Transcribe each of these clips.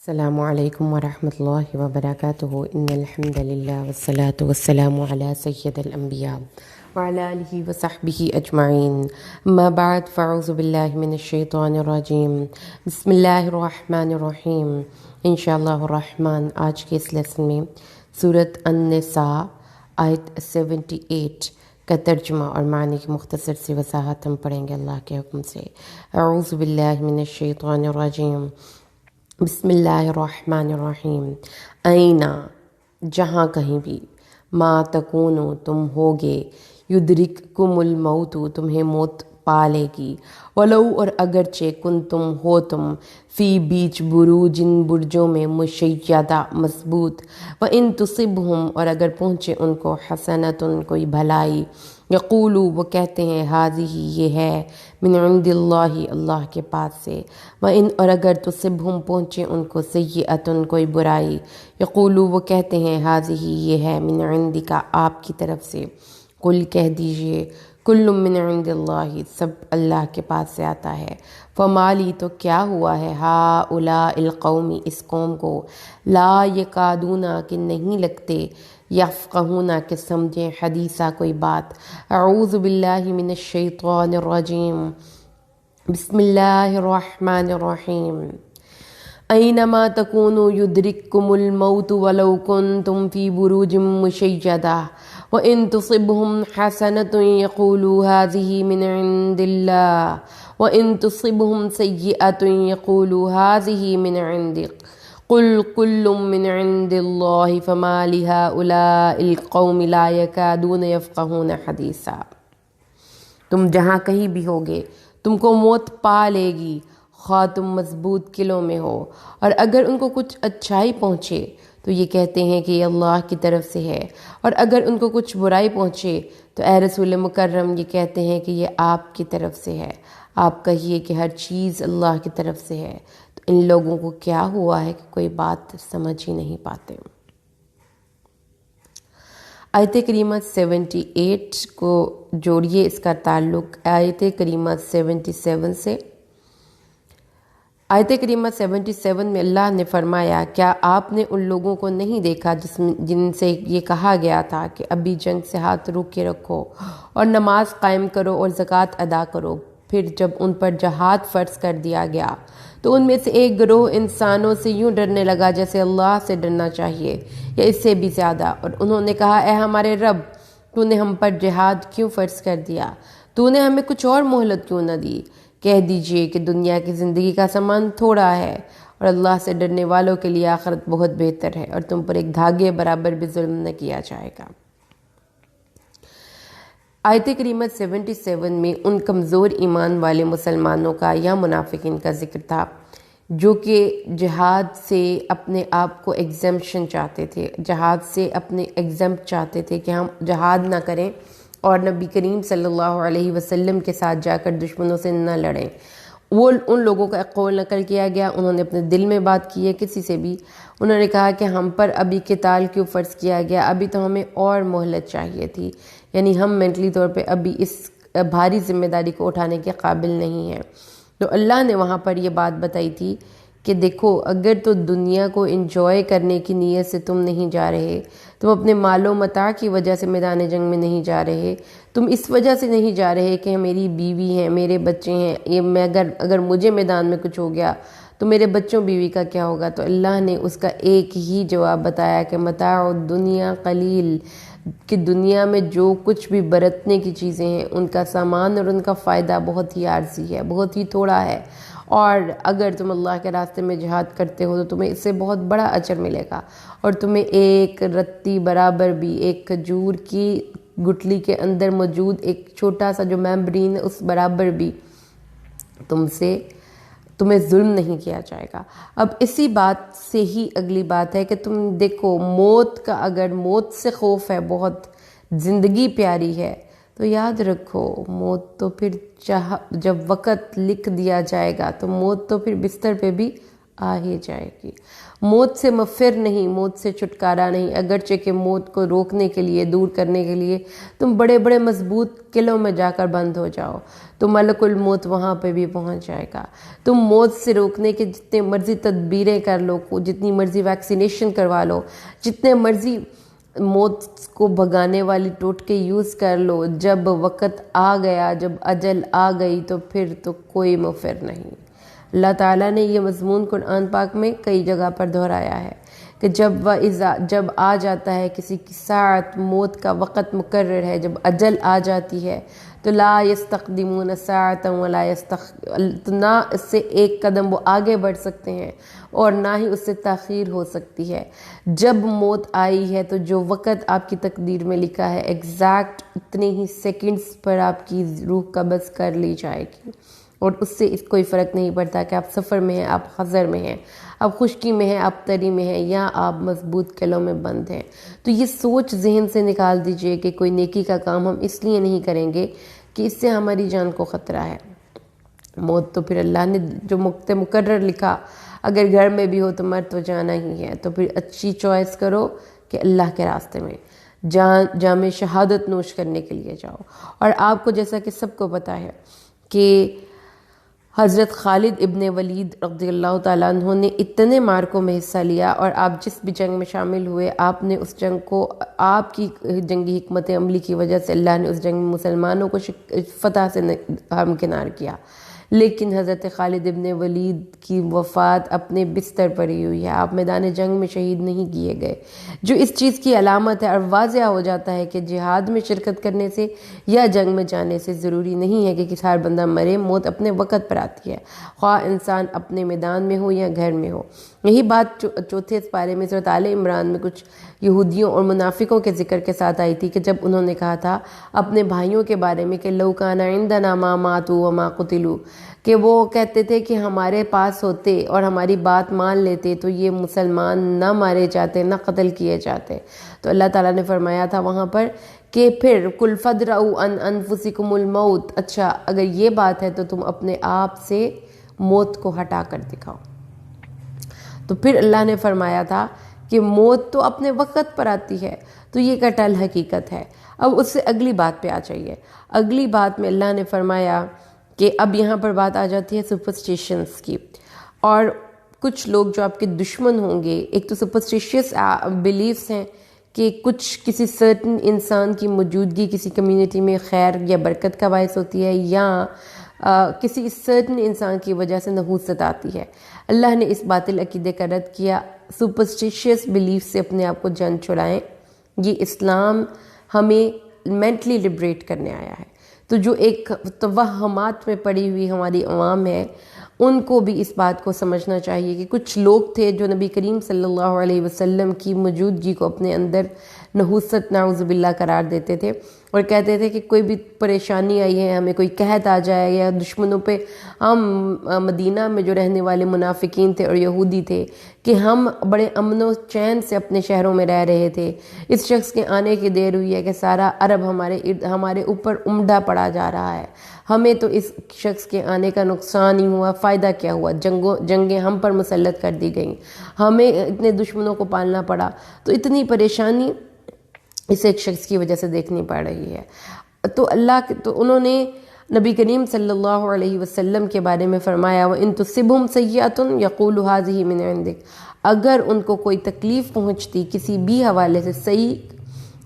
السلام علیکم ورحمۃ اللہ وبرکاتہ ان الحمد للہ والصلاة والسلام علی سید الانبیاء وعلی آلہ وصحبہ اجمعین اما بعد فاعوذ باللہ من الشیطان الرجیم بسم اللہ الرحمن الرحیم انشاءاللہ الرحمن آج کے اس لیسن میں سورۃ النساء آیت 78 کا ترجمہ اور معنی کی مختصر سی وضاحت ہم پڑھیں گے اللہ کے حکم سے۔ اعوذ باللہ من الشیطان الرجیم بسم اللہ الرحمن الرحیم۔ اینا جہاں کہیں بھی، ما تکونو تم ہوگے، یدرککم الموت تمہیں موت پالے گی، ولو اور اگرچہ کن تم ہو تم فی بیچ بروجن برجوں میں مشیدہ مضبوط، وَإِن تصبہم اور اگر پہنچے ان کو حسنتن کوئی بھلائی، یقولو وہ کہتے ہیں حاضی یہ ہے من عند اللہ اللہ کے پاس سے، وَإِن اور اگر تصبہم پہنچے ان کو سیئتن کوئی برائی، یقولو وہ کہتے ہیں حاضی یہ ہے من عندک آپ کی طرف سے، قل کہہ دیجئے کل من عند اللہ سب اللہ کے پاس سے آتا ہے، فمالی تو کیا ہوا ہے ہؤلاء القوم اس قوم کو، لا یکادون کہ نہیں لگتے، یفقہون کہ سمجھیں حدیثہ کوئی بات۔ اعوذ باللہ من الشیطان الرجیم بسم اللہ الرحمن الرحیم۔ اینما تکونوا یدرککم الموت ولو کنتم فی بروج مشیدہ وَإِن تُصِبْهُمْ حَسَنَةٌ يَقُولُوا هَذِهِ مِنْ عِنْدِ اللَّهِ وَإِن تُصِبْهُمْ سَيِّئَةٌ يَقُولُوا هَذِهِ مِنْ عِنْدِكَ قُلْ كُلٌّ مِنْ عِنْدِ اللَّهِ فَمَا لِهَؤُلَاءِ الْقَوْمِ لَا يَكَادُونَ يَفْقَهُونَ حَدِيثًا۔ تم جہاں کہیں بھی ہوگے تم کو موت پا لے گی، خواہ تم مضبوط قلعوں میں ہو، اور اگر ان کو کچھ اچھائی پہنچے تو یہ کہتے ہیں کہ یہ اللہ کی طرف سے ہے، اور اگر ان کو کچھ برائی پہنچے تو اے رسول مکرم یہ کہتے ہیں کہ یہ آپ کی طرف سے ہے۔ آپ کہیے کہ ہر چیز اللہ کی طرف سے ہے، تو ان لوگوں کو کیا ہوا ہے کہ کوئی بات سمجھ ہی نہیں پاتے۔ آیت کریمہ 78 کو جوڑیے، اس کا تعلق آیت کریمہ 77 سے۔ آیت کریمہ 77 میں اللہ نے فرمایا کیا آپ نے ان لوگوں کو نہیں دیکھا جن سے یہ کہا گیا تھا کہ ابھی جنگ سے ہاتھ روک کے رکھو اور نماز قائم کرو اور زکوٰۃ ادا کرو، پھر جب ان پر جہاد فرض کر دیا گیا تو ان میں سے ایک گروہ انسانوں سے یوں ڈرنے لگا جیسے اللہ سے ڈرنا چاہیے یا اس سے بھی زیادہ، اور انہوں نے کہا اے ہمارے رب تو نے ہم پر جہاد کیوں فرض کر دیا، تو نے ہمیں کچھ اور مہلت کیوں نہ دی۔ کہہ دیجئے کہ دنیا کی زندگی کا سامان تھوڑا ہے اور اللہ سے ڈرنے والوں کے لیے آخرت بہت بہتر ہے، اور تم پر ایک دھاگے برابر بھی ظلم نہ کیا جائے گا۔ آیت کریمہ 77 میں ان کمزور ایمان والے مسلمانوں کا یا منافقین کا ذکر تھا جو کہ جہاد سے اپنے آپ کو ایگزمپشن چاہتے تھے، جہاد سے اپنے ایگزمپٹ چاہتے تھے کہ ہم جہاد نہ کریں اور نبی کریم صلی اللہ علیہ وسلم کے ساتھ جا کر دشمنوں سے نہ لڑیں۔ وہ ان لوگوں کا قول نقل کیا گیا، انہوں نے اپنے دل میں بات کی ہے کسی سے بھی، انہوں نے کہا کہ ہم پر ابھی قتال کیوں فرض کیا گیا، ابھی تو ہمیں اور مہلت چاہیے تھی، یعنی ہم مینٹلی طور پہ ابھی اس بھاری ذمہ داری کو اٹھانے کے قابل نہیں ہیں۔ تو اللہ نے وہاں پر یہ بات بتائی تھی کہ دیکھو اگر تو دنیا کو انجوائے کرنے کی نیت سے تم نہیں جا رہے، تم اپنے مال و متاع کی وجہ سے میدان جنگ میں نہیں جا رہے، تم اس وجہ سے نہیں جا رہے کہ میری بیوی ہے، میرے بچے ہیں، یہ میں اگر مجھے میدان میں کچھ ہو گیا تو میرے بچوں بیوی کا کیا ہوگا، تو اللہ نے اس کا ایک ہی جواب بتایا کہ متاع الدنیا قلیل، کہ دنیا میں جو کچھ بھی برتنے کی چیزیں ہیں ان کا سامان اور ان کا فائدہ بہت ہی عارضی ہے، بہت ہی تھوڑا ہے، اور اگر تم اللہ کے راستے میں جہاد کرتے ہو تو تمہیں اس سے بہت بڑا اجر ملے گا، اور تمہیں ایک رتی برابر بھی، ایک کھجور کی گٹلی کے اندر موجود ایک چھوٹا سا جو میمبرین ہے اس برابر بھی تمہیں ظلم نہیں کیا جائے گا۔ اب اسی بات سے ہی اگلی بات ہے کہ تم دیکھو موت کا، اگر موت سے خوف ہے، بہت زندگی پیاری ہے، تو یاد رکھو موت تو پھر جب وقت لکھ دیا جائے گا تو موت تو پھر بستر پہ بھی آ ہی جائے گی۔ موت سے مفر نہیں، موت سے چھٹکارا نہیں، اگرچہ کہ موت کو روکنے کے لیے، دور کرنے کے لیے تم بڑے بڑے مضبوط قلعوں میں جا کر بند ہو جاؤ تو ملک الموت وہاں پہ بھی پہنچ جائے گا۔ تم موت سے روکنے کے جتنے مرضی تدبیریں کر لو، جتنی مرضی ویکسینیشن کروا لو، جتنے مرضی موت کو بھگانے والی ٹوٹکے یوز کر لو، جب وقت آ گیا، جب اجل آ گئی تو پھر تو کوئی مفر نہیں۔ اللہ تعالیٰ نے یہ مضمون قرآن پاک میں کئی جگہ پر دہرایا ہے کہ جب آ جاتا ہے کسی کی ساعت، موت کا وقت مقرر ہے، جب اجل آ جاتی ہے تو لا یستقدمون ساعتا ولا نہ اس سے ایک قدم وہ آگے بڑھ سکتے ہیں اور نہ ہی اس سے تاخیر ہو سکتی ہے۔ جب موت آئی ہے تو جو وقت آپ کی تقدیر میں لکھا ہے ایگزیکٹ اتنے ہی سیکنڈز پر آپ کی روح قبض کر لی جائے گی، اور اس سے کوئی فرق نہیں پڑتا کہ آپ سفر میں ہیں، آپ حضر میں ہیں، آپ خشکی میں ہیں، آپ تری میں ہیں، یا آپ مضبوط قلعوں میں بند ہیں۔ تو یہ سوچ ذہن سے نکال دیجئے کہ کوئی نیکی کا کام ہم اس لیے نہیں کریں گے کہ اس سے ہماری جان کو خطرہ ہے۔ موت تو پھر اللہ نے جو مقرر لکھا، اگر گھر میں بھی ہو تو مر تو جانا ہی ہے، تو پھر اچھی چوائس کرو کہ اللہ کے راستے میں جام شہادت نوش کرنے کے لیے جاؤ۔ اور آپ کو جیسا کہ سب کو پتہ ہے کہ حضرت خالد ابن ولید رضی اللہ تعالیٰ عنہ نے اتنے مارکوں میں حصہ لیا، اور آپ جس بھی جنگ میں شامل ہوئے، آپ نے اس جنگ کو، آپ کی جنگی حکمت عملی کی وجہ سے اللہ نے اس جنگ میں مسلمانوں کو فتح سے ہمکنار کیا۔ لیکن حضرت خالد ابن ولید کی وفات اپنے بستر پر ہی ہوئی ہے، آپ میدان جنگ میں شہید نہیں کیے گئے، جو اس چیز کی علامت ہے اور واضح ہو جاتا ہے کہ جہاد میں شرکت کرنے سے یا جنگ میں جانے سے ضروری نہیں ہے کہ ہر بندہ مرے، موت اپنے وقت پر آتی ہے، خواہ انسان اپنے میدان میں ہو یا گھر میں ہو۔ یہی بات چوتھے پارے میں سورۃ آل عمران میں کچھ یہودیوں اور منافقوں کے ذکر کے ساتھ آئی تھی کہ جب انہوں نے کہا تھا اپنے بھائیوں کے بارے میں کہ لو کان عندنا ما ماتوا وما قتلوا، کہ وہ کہتے تھے کہ ہمارے پاس ہوتے اور ہماری بات مان لیتے تو یہ مسلمان نہ مارے جاتے، نہ قتل کیے جاتے۔ تو اللہ تعالیٰ نے فرمایا تھا وہاں پر کہ پھر قُلْ فَادْرَؤُوا عَنْ أَنفُسِكُمُ الْمَوْتَ، اچھا اگر یہ بات ہے تو تم اپنے آپ سے موت کو ہٹا کر دکھاؤ۔ تو پھر اللہ نے فرمایا تھا کہ موت تو اپنے وقت پر آتی ہے، تو یہ کٹل حقیقت ہے۔ اب اس سے اگلی بات پہ آ جائیے۔ اگلی بات میں اللہ نے فرمایا کہ اب یہاں پر بات آ جاتی ہے سپرسٹیشنز کی، اور کچھ لوگ جو آپ کے دشمن ہوں گے، ایک تو سپرسٹیشیس بلیفز ہیں کہ کسی سرٹن انسان کی موجودگی کسی کمیونٹی میں خیر یا برکت کا باعث ہوتی ہے، یا کسی سرٹن انسان کی وجہ سے نحوست آتی ہے۔ اللہ نے اس باطل عقیدے کا رد کیا، سپرسٹیشیس بلیف سے اپنے آپ کو جان چھڑائیں، یہ اسلام ہمیں مینٹلی لبریٹ کرنے آیا ہے۔ تو جو ایک توہمات میں پڑی ہوئی ہماری عوام ہے، ان کو بھی اس بات کو سمجھنا چاہیے کہ کچھ لوگ تھے جو نبی کریم صلی اللہ علیہ وسلم کی موجودگی کو اپنے اندر نحوست نعوذ باللہ قرار دیتے تھے، اور کہتے تھے کہ کوئی بھی پریشانی آئی ہے، ہمیں کوئی قحط آ جائے یا دشمنوں پہ، ہم مدینہ میں جو رہنے والے منافقین تھے اور یہودی تھے کہ ہم بڑے امن و چین سے اپنے شہروں میں رہ رہے تھے، اس شخص کے آنے کی دیر ہوئی ہے کہ سارا عرب ہمارے اوپر عمدہ پڑا جا رہا ہے، ہمیں تو اس شخص کے آنے کا نقصان ہی ہوا، فائدہ کیا ہوا، جنگیں ہم پر مسلط کر دی گئیں، ہمیں اتنے دشمنوں کو پالنا پڑا۔ تو اتنی پریشانی اس ایک شخص کی وجہ سے دیکھنی پڑ رہی ہے۔ تو انہوں نے نبی کریم صلی اللہ علیہ وسلم کے بارے میں فرمایا وَإِن تُصِبْهُمْ سَيِّئَةٌ يَقُولُ هَٰذِهِ مِنْ عِنْدِكَ، اگر ان کو کوئی تکلیف پہنچتی کسی بھی حوالے سے،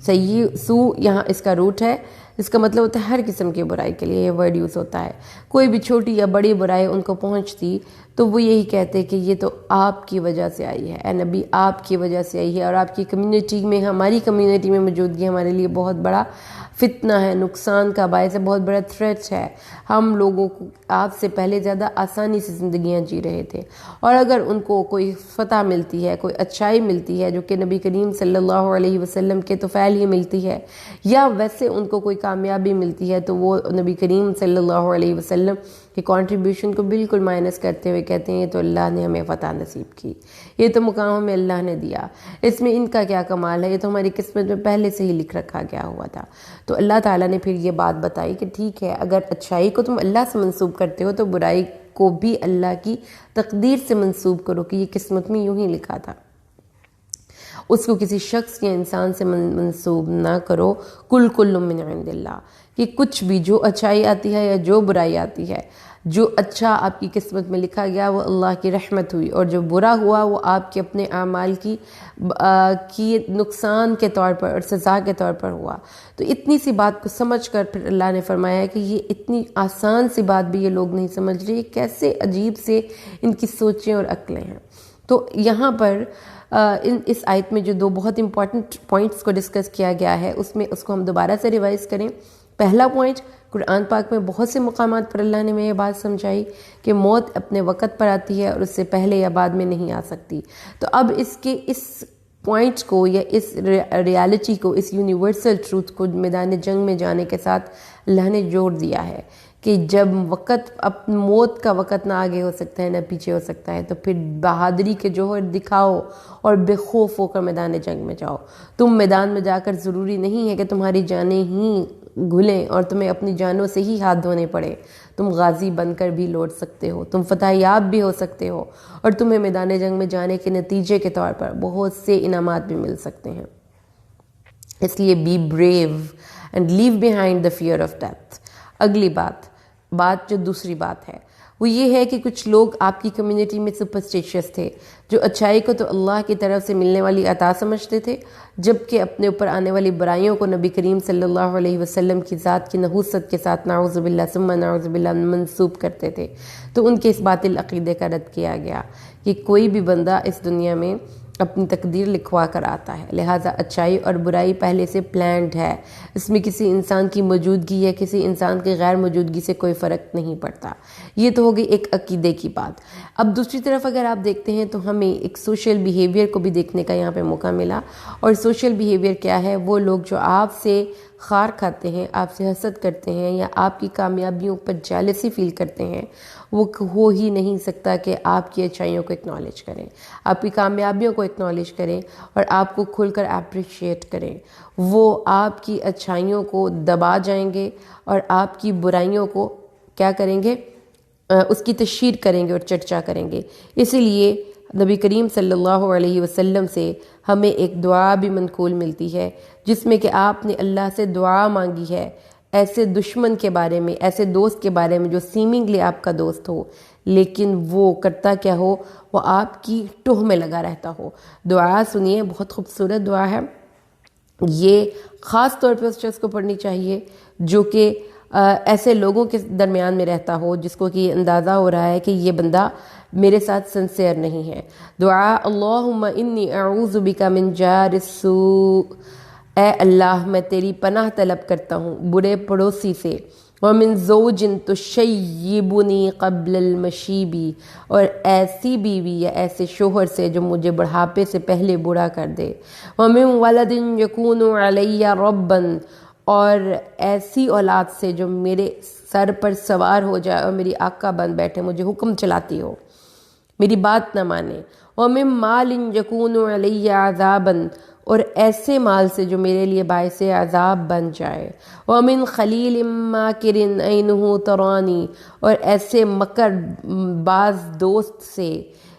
سیئ سو یہاں اس کا روٹ ہے، اس کا مطلب ہوتا ہے ہر قسم کی برائی کے لیے یہ ورڈ یوز ہوتا ہے، کوئی بھی چھوٹی یا بڑی برائی ان کو پہنچتی تو وہ یہی کہتے کہ یہ تو آپ کی وجہ سے آئی ہے، اے نبی آپ کی وجہ سے آئی ہے، اور آپ کی کمیونٹی میں، ہماری کمیونٹی میں موجودگی ہمارے لیے بہت بڑا فتنہ ہے، نقصان کا باعث ہے، بہت بڑا تھریٹ ہے، ہم لوگوں کو آپ سے پہلے زیادہ آسانی سے زندگیاں جی رہے تھے۔ اور اگر ان کو کوئی فتح ملتی ہے، کوئی اچھائی ملتی ہے جو کہ نبی کریم صلی اللہ علیہ وسلم کے طفیل ہی ملتی ہے، یا ویسے ان کو کوئی کامیابی ملتی ہے تو وہ نبی کریم صلی اللہ علیہ وسلم کہ کنٹریبیوشن کو بالکل مائنس کرتے ہوئے کہتے ہیں یہ تو اللہ نے ہمیں فتح نصیب کی، یہ تو مقام ہمیں اللہ نے دیا، اس میں ان کا کیا کمال ہے، یہ تو ہماری قسمت میں پہلے سے ہی لکھ رکھا گیا ہوا تھا۔ تو اللہ تعالیٰ نے پھر یہ بات بتائی کہ ٹھیک ہے، اگر اچھائی کو تم اللہ سے منسوب کرتے ہو تو برائی کو بھی اللہ کی تقدیر سے منسوب کرو کہ یہ قسمت میں یوں ہی لکھا تھا، اس کو کسی شخص یا انسان سے منسوب نہ کرو۔ کل من عند اللہ، کہ کچھ بھی جو اچھائی آتی ہے یا جو برائی آتی ہے، جو اچھا آپ کی قسمت میں لکھا گیا وہ اللہ کی رحمت ہوئی، اور جو برا ہوا وہ آپ کے اپنے اعمال کی نقصان کے طور پر اور سزا کے طور پر ہوا۔ تو اتنی سی بات کو سمجھ کر پھر اللہ نے فرمایا کہ یہ اتنی آسان سی بات بھی یہ لوگ نہیں سمجھ رہے، کیسے عجیب سے ان کی سوچیں اور عقلیں ہیں۔ تو یہاں پر اس آیت میں جو دو بہت امپورٹنٹ پوائنٹس کو ڈسکس کیا گیا ہے، اس کو ہم دوبارہ سے ریوائز کریں۔ پہلا پوائنٹ، قرآن پاک میں بہت سے مقامات پر اللہ نے میں یہ بات سمجھائی کہ موت اپنے وقت پر آتی ہے اور اس سے پہلے یا بعد میں نہیں آ سکتی۔ تو اب اس پوائنٹ کو یا اس ریالٹی کو، اس یونیورسل ٹروتھ کو میدان جنگ میں جانے کے ساتھ اللہ نے جوڑ دیا ہے کہ جب موت کا وقت نہ آگے ہو سکتا ہے نہ پیچھے ہو سکتا ہے، تو پھر بہادری کے جوہر دکھاؤ اور بے خوف ہو کر میدان جنگ میں جاؤ۔ تم میدان میں جا کر ضروری نہیں ہے کہ تمہاری جانیں ہی گھلیں اور تمہیں اپنی جانوں سے ہی ہاتھ دھونے پڑے، تم غازی بن کر بھی لوٹ سکتے ہو، تم فتح یاب بھی ہو سکتے ہو، اور تمہیں میدان جنگ میں جانے کے نتیجے کے طور پر بہت سے انعامات بھی مل سکتے ہیں۔ اس لیے be brave and leave behind the fear of death. اگلی بات جو دوسری بات ہے وہ یہ ہے کہ کچھ لوگ آپ کی کمیونٹی میں سپرسٹیشیس تھے، جو اچھائی کو تو اللہ کی طرف سے ملنے والی عطا سمجھتے تھے، جبکہ اپنے اوپر آنے والی برائیوں کو نبی کریم صلی اللہ علیہ وسلم کی ذات کی نحوست کے ساتھ نعوذ باللہ ثم نعوذ باللہ منسوب کرتے تھے۔ تو ان کے اس باطل عقیدے کا رد کیا گیا کہ کوئی بھی بندہ اس دنیا میں اپنی تقدیر لکھوا کر آتا ہے، لہٰذا اچھائی اور برائی پہلے سے پلانڈ ہے، اس میں کسی انسان کی موجودگی یا کسی انسان کی غیر موجودگی سے کوئی فرق نہیں پڑتا۔ یہ تو ہوگی ایک عقیدے کی بات۔ اب دوسری طرف اگر آپ دیکھتے ہیں تو ہمیں ایک سوشل بیہیویئر کو بھی دیکھنے کا یہاں پہ موقع ملا، اور سوشل بیہیویئر کیا ہے؟ وہ لوگ جو آپ سے خار کھاتے ہیں، آپ سے حسد کرتے ہیں، یا آپ کی کامیابیوں پر جیلسی فیل کرتے ہیں، وہ ہو ہی نہیں سکتا کہ آپ کی اچھائیوں کو اکنالج کریں، آپ کی کامیابیوں کو اکنالج کریں اور آپ کو کھل کر اپریشیٹ کریں۔ وہ آپ کی اچھائیوں کو دبا جائیں گے اور آپ کی برائیوں کو کیا کریں گے؟ اس کی تشہیر کریں گے اور چرچا کریں گے۔ اسی لیے نبی کریم صلی اللہ علیہ وسلم سے ہمیں ایک دعا بھی منقول ملتی ہے، جس میں کہ آپ نے اللہ سے دعا مانگی ہے ایسے دشمن کے بارے میں، ایسے دوست کے بارے میں جو سیمنگلی آپ کا دوست ہو لیکن وہ کرتا کیا ہو؟ وہ آپ کی ٹوہ میں لگا رہتا ہو۔ دعا سنیے، بہت خوبصورت دعا ہے، یہ خاص طور پہ اس شخص کو پڑھنی چاہیے جو کہ ایسے لوگوں کے درمیان میں رہتا ہو جس کو کہ یہ اندازہ ہو رہا ہے کہ یہ بندہ میرے ساتھ سنسیئر نہیں ہے۔ دعا: اللہم انی اعوذ بک من جار السوء، اے اللہ میں تیری پناہ طلب کرتا ہوں برے پڑوسی سے، ومن زوج تشیبنی قبل المشیب، اور ایسی بیوی یا ایسے شوہر سے جو مجھے بڑھاپے سے پہلے بوڑھا کر دے، ومن ولد یکون علی ربا، اور ایسی اولاد سے جو میرے سر پر سوار ہو جائے اور میری آقا بن بیٹھے، مجھے حکم چلاتی ہو، میری بات نہ مانے، ومن مال یکون علی عذابا، اور ایسے مال سے جو میرے لیے باعث عذاب بن جائے، ومن خلیل ماکر عینہ ترانی، اور ایسے مکر باز دوست سے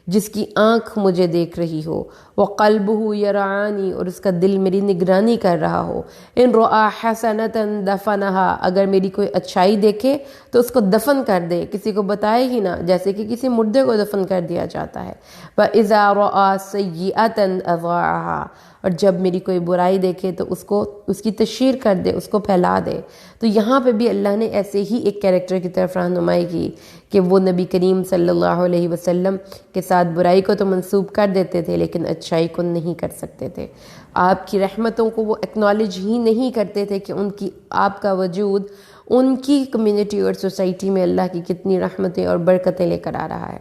جس کی آنکھ مجھے دیکھ رہی ہو، وقلبہ یرعانی، اور اس کا دل میری نگرانی کر رہا ہو، ان رأى حسنۃ دفنہا، اگر میری کوئی اچھائی دیکھے تو اس کو دفن کر دے، کسی کو بتائے ہی نہ، جیسے کہ کسی مردے کو دفن کر دیا جاتا ہے، وَإِذَا رَأَى سَيِّئَةً أَضَاعَهَا، اور جب میری کوئی برائی دیکھے تو اس کی تشہیر کر دے، اس کو پھیلا دے۔ تو یہاں پہ بھی اللہ نے ایسے ہی ایک کیریکٹر کی طرف رہنمائی کی کہ وہ نبی کریم صلی اللہ علیہ وسلم کے ساتھ برائی کو تو منسوب کر دیتے تھے لیکن اچھائی کو نہیں کر سکتے تھے۔ آپ کی رحمتوں کو وہ اکنالج ہی نہیں کرتے تھے کہ آپ کا وجود ان کی کمیونٹی اور سوسائٹی میں اللہ کی کتنی رحمتیں اور برکتیں لے کر آ رہا ہے۔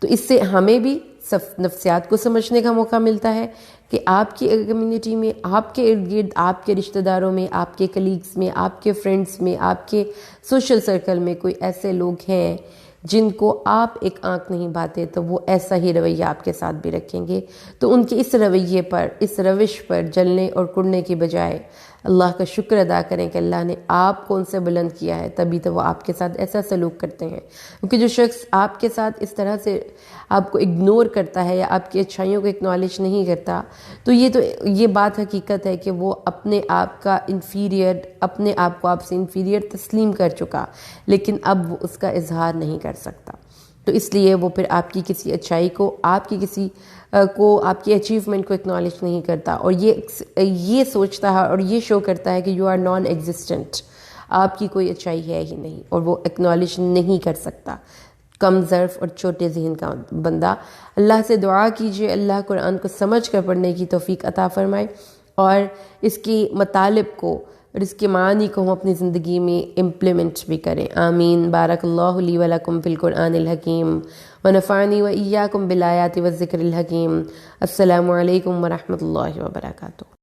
تو اس سے ہمیں بھی نفسیات کو سمجھنے کا موقع ملتا ہے کہ آپ کی کمیونٹی میں، آپ کے ارد گرد، آپ کے رشتہ داروں میں، آپ کے کلیگز میں، آپ کے فرینڈز میں، آپ کے سوشل سرکل میں کوئی ایسے لوگ ہیں جن کو آپ ایک آنکھ نہیں بھاتے، تو وہ ایسا ہی رویہ آپ کے ساتھ بھی رکھیں گے۔ تو ان کے اس رویے پر، اس روش پر جلنے اور کڑنے کی بجائے اللہ کا شکر ادا کریں کہ اللہ نے آپ کو ان سے بلند کیا ہے، تبھی تو وہ آپ کے ساتھ ایسا سلوک کرتے ہیں۔ کیونکہ جو شخص آپ کے ساتھ اس طرح سے آپ کو اگنور کرتا ہے یا آپ کی اچھائیوں کو اکنالج نہیں کرتا، تو یہ بات حقیقت ہے کہ وہ اپنے آپ کا انفیریئر، اپنے آپ کو آپ سے انفیریئر تسلیم کر چکا، لیکن اب وہ اس کا اظہار نہیں کر سکتا۔ تو اس لیے وہ پھر آپ کی کسی اچھائی کو، آپ کی کسی آپ کی اچیومنٹ کو اکنالج نہیں کرتا، اور یہ سوچتا ہے اور یہ شو کرتا ہے کہ یو آر نان ایگزسٹنٹ، آپ کی کوئی اچھائی ہے ہی نہیں، اور وہ اکنالج نہیں کر سکتا۔ کم ظرف اور چھوٹے ذہن کا بندہ، اللہ سے دعا کیجئے اللہ قرآن کو سمجھ کر پڑھنے کی توفیق عطا فرمائے، اور اس کی مطالب کو اور اس کے معنی کو ہم اپنی زندگی میں امپلیمنٹ بھی کریں۔ آمین۔ بارک اللہ لی و لکم فی القرآن الحکیم ونفعنی و ایاکم بالآیات والذکر الحکیم۔ السلام علیکم ورحمۃ اللہ وبرکاتہ۔